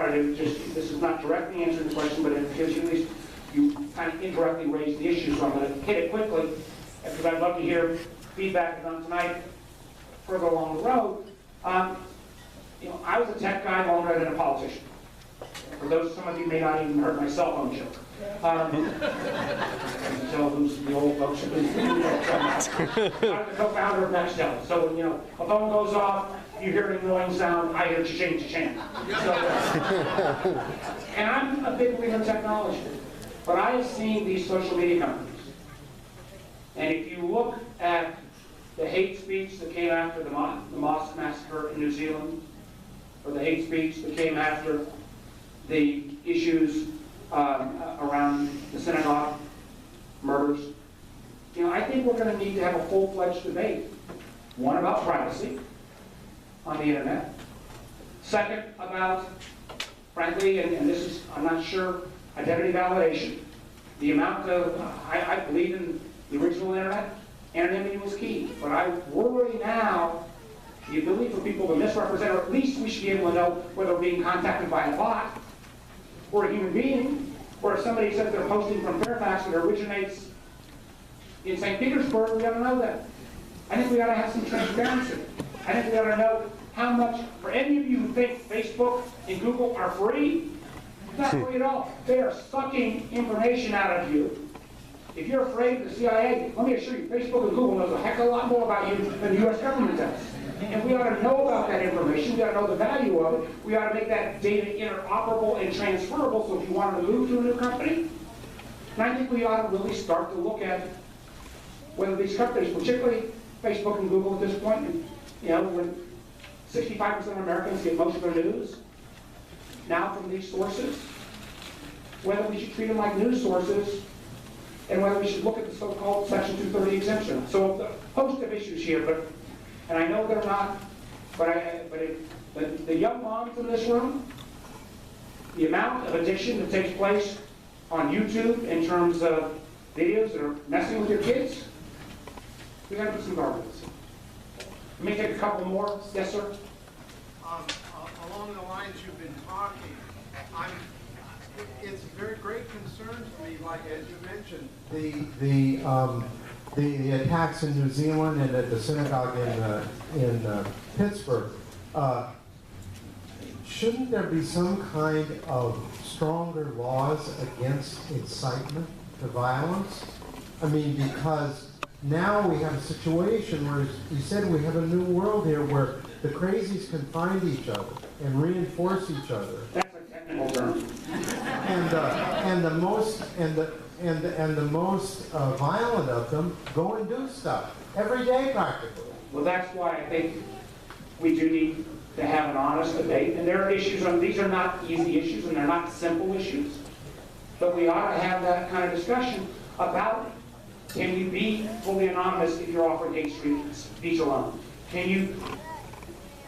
try to just, this is not directly answering the question, but it gives you at least, you kind of indirectly raised the issue, so I'm going to hit it quickly, because I'd love to hear feedback on tonight further along the road. You know, I was a tech guy longer than a politician. For those, some of you may not even heard my cell phone joke. So who's the old folks who I'm the co-founder of Nextel. So when, you know, a phone goes off, you hear an annoying sound, I hear cha-ching, cha-ching. So, and I'm a big believer in technology, but I have seen these social media companies. And if you look at the hate speech that came after the mosque massacre in New Zealand, or the hate speech that came after the issues around the synagogue murders, you know, I think we're going to need to have a full-fledged debate. One, about privacy on the internet. Second, about, frankly, and this is, I'm not sure, identity validation. The amount of, I believe in the original internet, anonymity was key. But I worry now the ability for people to misrepresent, or at least we should be able to know whether we're being contacted by a bot or a human being, or if somebody says they're posting from Fairfax that originates in St. Petersburg, we ought to know that. I think we ought to have some transparency. I think we ought to know how much, for any of you who think Facebook and Google are free, it's not free at all. They are sucking information out of you. If you're afraid of the CIA, let me assure you, Facebook and Google knows a heck of a lot more about you than the U.S. government does. And we ought to know about that information. We ought to know the value of it. We ought to make that data interoperable and transferable, so if you wanted to move to a new company, and I think we ought to really start to look at whether these companies, particularly Facebook and Google at this point, and, you know, when 65% of Americans get most of their news now from these sources, whether we should treat them like news sources, and whether we should look at the so-called Section 230 exemption. So a host of issues here, and I know they're not, but the young moms in this room, the amount of addiction that takes place on YouTube in terms of videos that are messing with your kids, we got to put some guardrails. Let me take a couple more. Yes, sir? Along the lines you've been talking, it's a very great concern to me, like as you mentioned, the attacks in New Zealand and at the synagogue in Pittsburgh. Shouldn't there be some kind of stronger laws against incitement to violence? I mean, because now we have a situation where you said we have a new world here where the crazies can find each other and reinforce each other. That's a technical term. And the most violent of them go and do stuff every day practically. Well, that's why I think we do need to have an honest debate. And there are issues, these are not easy issues and they're not simple issues. But we ought to have that kind of discussion about, can you be fully anonymous if you're offering hate speech alone? Can you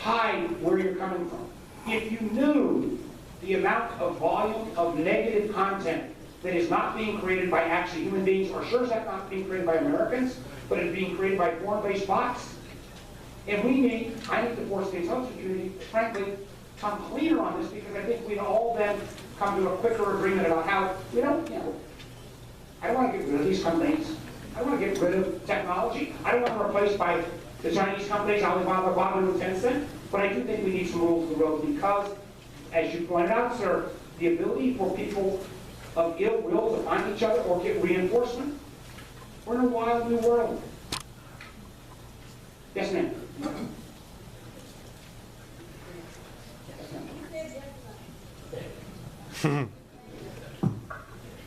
hide where you're coming from? If you knew the amount of volume of negative content that is not being created by actually human beings, or sure as heck not being created by Americans, but is being created by foreign-based bots. And we need, I think the force the intelligence community, frankly, come cleaner on this, because I think we'd all then come to a quicker agreement about how, we don't, you know, I don't want to get rid of these companies. I want to get rid of technology. I don't want to replace by the Chinese companies, Alibaba, Baidu, and Tencent, but I do think we need some rules of the road, because, as you pointed out, sir, the ability for people of ill will to find each other or get reinforcement, we're in a wild new world. Yes, ma'am.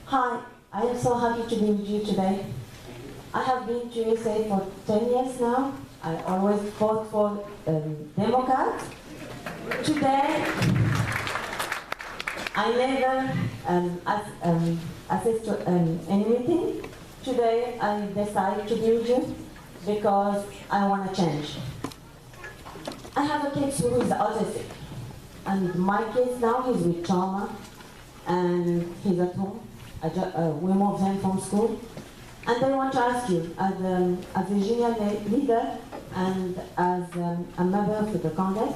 Hi, I am so happy to be with you today. I have been to USA for 10 years now. I always fought for Democrats. Today, I never assist to any meeting. Today, I decided to be with you because I want to change. I have a kid who is autistic, and my kid now is with trauma, and he's at home. We moved him from school, and I want to ask you, as a Virginia leader and as a member of the Congress,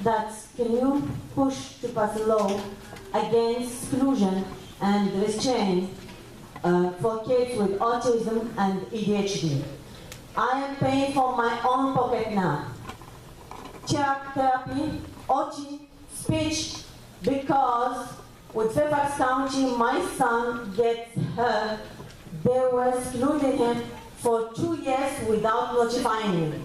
that can you push to pass a law against exclusion and restraint for kids with autism and ADHD? I am paying for my own pocket now. Therapy, OT, speech, because with Fairfax County, my son gets hurt. They were excluding him for 2 years without notifying me.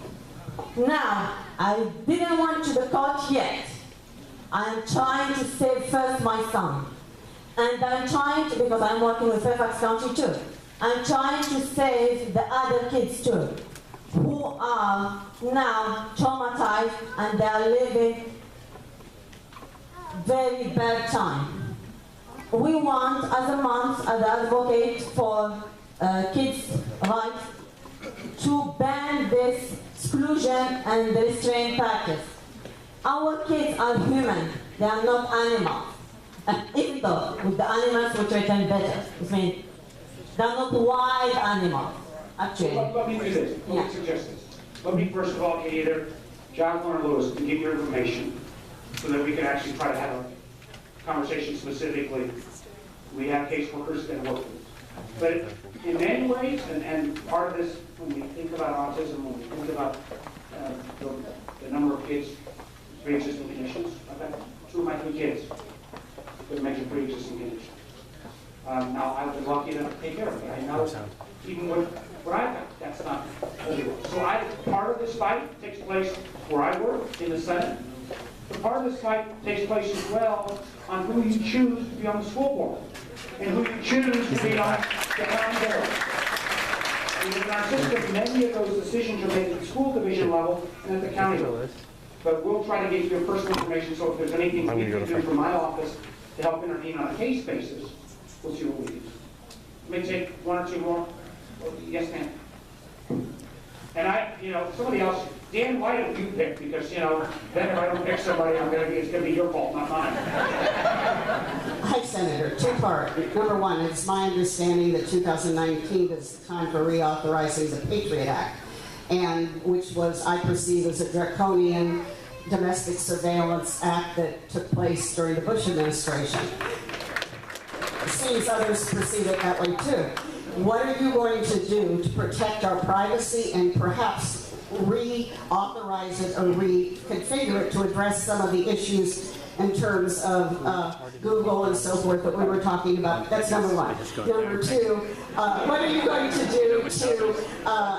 Now, I didn't want to the court yet. I'm trying to save first my son. And I'm trying to, because I'm working with Fairfax County too, I'm trying to save the other kids too, who are now traumatized and they are living very bad time. We want, as a month, as an advocate for kids' rights, to ban this exclusion and restraint practice. Our kids are human, they are not animals. Even though with the animals we treat them better. I mean, they're not wild animals, actually. Let me do this. Let me suggest this. Let me first of all get either Jacqueline or Lewis to give your information so that we can actually try to have a conversation specifically. We have caseworkers that work with us. But in many ways, and part of this, when we think about autism, when we think about the number of kids with pre-existing conditions, I've got 2 of my 3 kids with major pre-existing conditions. Now, I've been lucky enough to take care of it. I know even with what I've got, that's not everywhere. So part of this fight takes place where I work, in the Senate. But part of this fight takes place as well on who you choose to be on the school board and who you choose to be on the county board. And in our system, many of those decisions are made at the school division level and at the county level. But we'll try to get you your personal information, so if there's anything we can do from my office to help intervene on a case basis, we'll see what we do. Let me take 1 or 2 more. Yes, ma'am. And somebody else, Dan, why don't you pick? Because, then if I don't pick somebody, it's going to be your fault, not mine. Hi, Senator. 2-part. Number 1, it's my understanding that 2019 is the time for reauthorizing the Patriot Act, and which was, I perceive, as a draconian domestic surveillance act that took place during the Bush administration. It seems others perceive it that way too. What are you going to do to protect our privacy and perhaps reauthorize it or reconfigure it to address some of the issues in terms of Google and so forth that we were talking about? That's number 1. Number 2, what are you going to do to,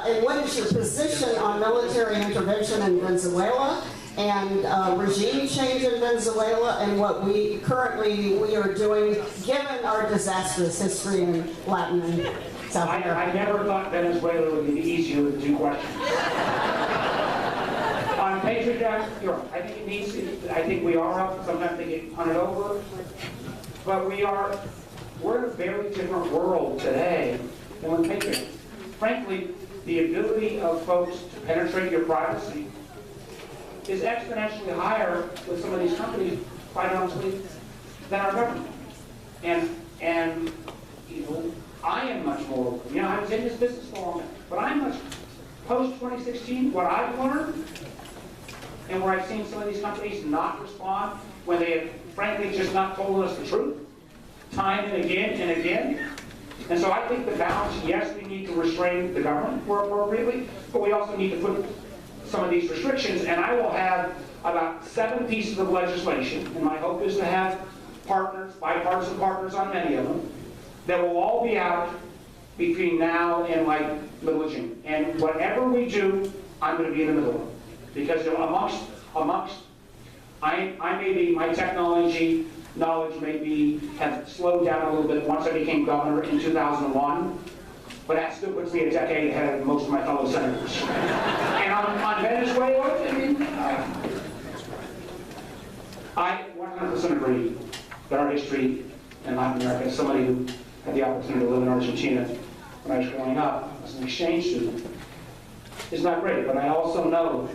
and what is your position on military intervention in Venezuela and regime change in Venezuela and what we are doing given our disastrous history in Latin and South America? I never thought Venezuela would be easier with 2 questions. On Patriot Act, you're right. I think it needs to, I think we are up. Sometimes they get punted over. But we're in a very different world today than when Patriot. Frankly, the ability of folks to penetrate your privacy is exponentially higher with some of these companies, quite honestly, than our government. And I am much more open. I was in this business for a long time, but I'm much, post-2016, what I've learned, and where I've seen some of these companies not respond when they have, frankly, just not told us the truth, time and again and again. And so I think the balance, yes, we need to restrain the government more appropriately, but we also need to put some of these restrictions, and I will have about 7 pieces of legislation, and my hope is to have partners, bipartisan partners on many of them, that will all be out between now and middle of June. And whatever we do, I'm going to be in the middle of it. Because amongst my technology knowledge have slowed down a little bit once I became governor in 2001. But that still puts me a decade ahead of most of my fellow senators. And on Venezuela, I 100% agree that our history in Latin America, as somebody who had the opportunity to live in Argentina when I was growing up as an exchange student, is not great. But I also know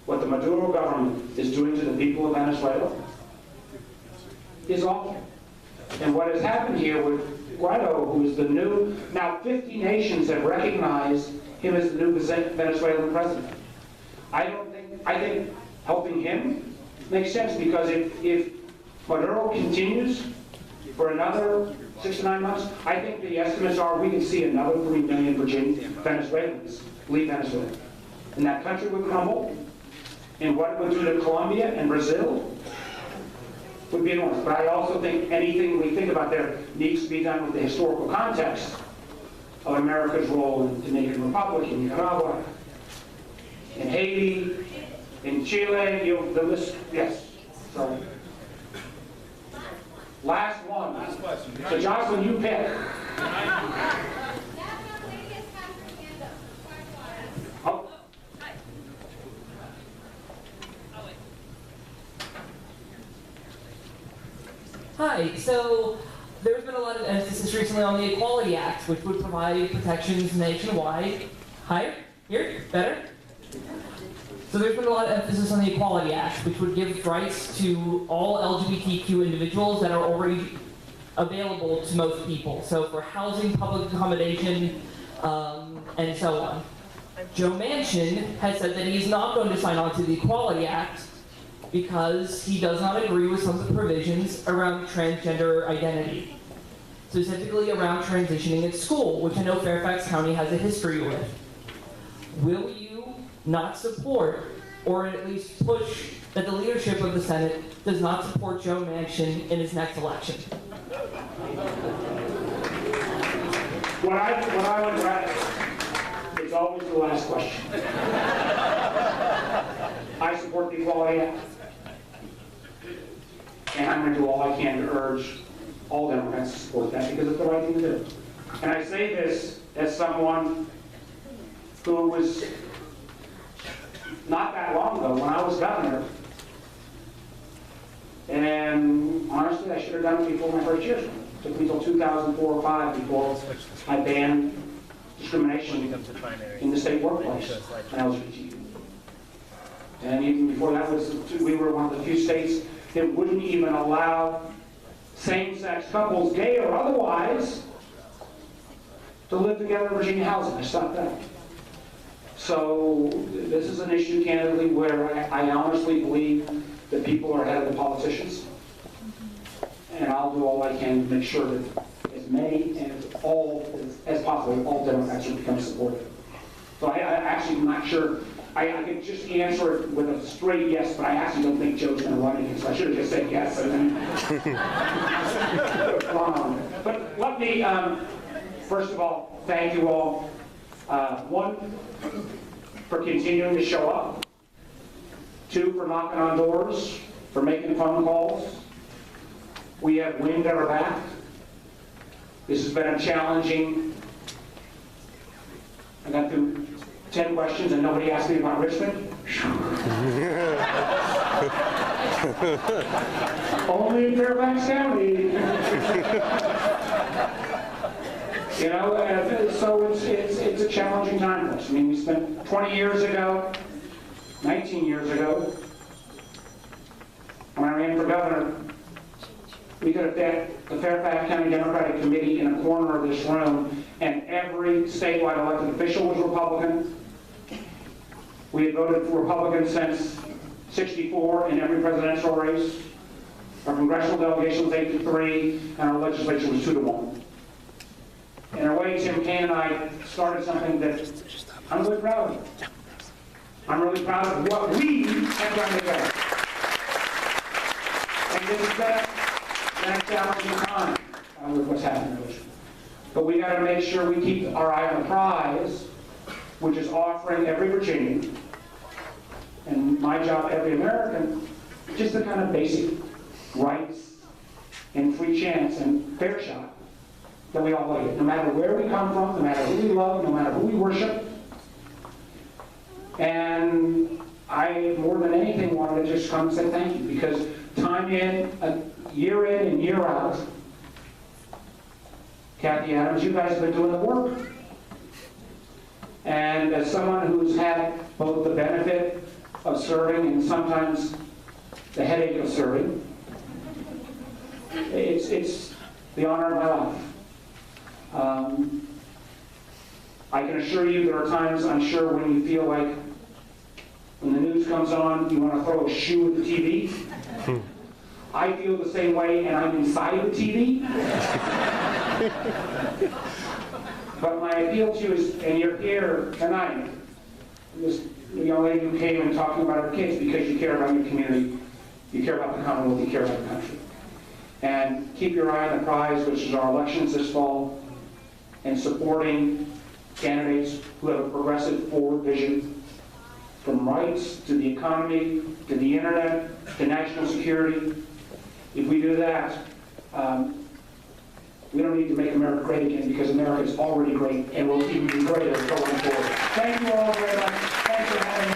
what the Maduro government is doing to the people of Venezuela is awful. And what has happened here with Guaido, who is the new, now 50 nations have recognized him as the new Venezuelan president. I think helping him makes sense, because if Maduro continues for another 6 to 9 months, I think the estimates are we can see another 3 million Venezuelans leave Venezuela. And that country would crumble, and what it would do to Colombia and Brazil would be enormous. But I also think anything we think about there needs to be done with the historical context of America's role in the Dominican Republic, in Nicaragua, in Haiti, in Chile, the list, yes. So, last one. Last question. So Jocelyn, you pick. Oh. Hi, so there's been a lot of emphasis recently on the Equality Act, which would provide protections nationwide. Higher? Here? Better? So there's been a lot of emphasis on the Equality Act, which would give rights to all LGBTQ individuals that are already available to most people. So for housing, public accommodation, and so on. Joe Manchin has said that he's not going to sign on to the Equality Act because he does not agree with some of the provisions around transgender identity, specifically around transitioning at school, which I know Fairfax County has a history with. Will you not support, or at least push, that the leadership of the Senate does not support Joe Manchin in his next election? What I would rather, it's always the last question. I support the Equality Act. And I'm going to do all I can to urge all Democrats to support that, because it's the right thing to do. And I say this as someone who was, not that long ago, when I was governor, and honestly, I should have done it before my first year. It took me until 2004 or 5 before I banned discrimination in the state workplace when LGBT. And even before that, we were one of the few states that wouldn't even allow same-sex couples, gay or otherwise, to live together in Virginia housing. I stopped that. So this is an issue, candidly, where I honestly believe that people are ahead of the politicians. And I'll do all I can to make sure that as many and as possible, all Democrats will become supportive. So I actually am not sure. I could just answer it with a straight yes, but I actually don't think Joe's going to run again, so I should have just said yes. And then but let me, first of all, thank you all. One, for continuing to show up. 2, for knocking on doors, for making phone calls. We have wind at our back. This has been a challenging, I got through 10 questions and nobody asked me about Richmond. Only in Fairfax County. You know, so it's a challenging time for us. I mean, we spent 20 years ago, 19 years ago, when I ran for governor, we could have had the Fairfax County Democratic Committee in a corner of this room, and every statewide elected official was Republican. We had voted for Republicans since '64 in every presidential race. Our congressional delegation was 8-3, and our legislature was 2-1. In a way, Tim Kaine and I started something that I'm really proud of. I'm really proud of what we have done together. And this has been a challenging time with what's happening in Richmond. But we got to make sure we keep our eye on the prize, which is offering every Virginian, and my job, every American, just the kind of basic rights and free chance and fair shot that we all get, no matter where we come from, no matter who we love, no matter who we worship. And I, more than anything, wanted to just come and say thank you, because time in and year out, Kathy Adams, you guys have been doing the work. And as someone who's had both the benefit of serving and sometimes the headache of serving, it's the honor of my life. I can assure you there are times, I'm sure, when you feel like when the news comes on, you want to throw a shoe at the TV. I feel the same way, and I'm inside the TV. But my appeal to you is, and you're here tonight, this young lady who came and talking about her kids because you care about your community, you care about the Commonwealth, you care about the country. And keep your eye on the prize, which is our elections this fall, and supporting candidates who have a progressive forward vision, from rights to the economy, to the internet, to national security. If we do that, we don't need to make America great again, because America is already great and will even be greater going forward. Thank you all very much. Thanks for having me.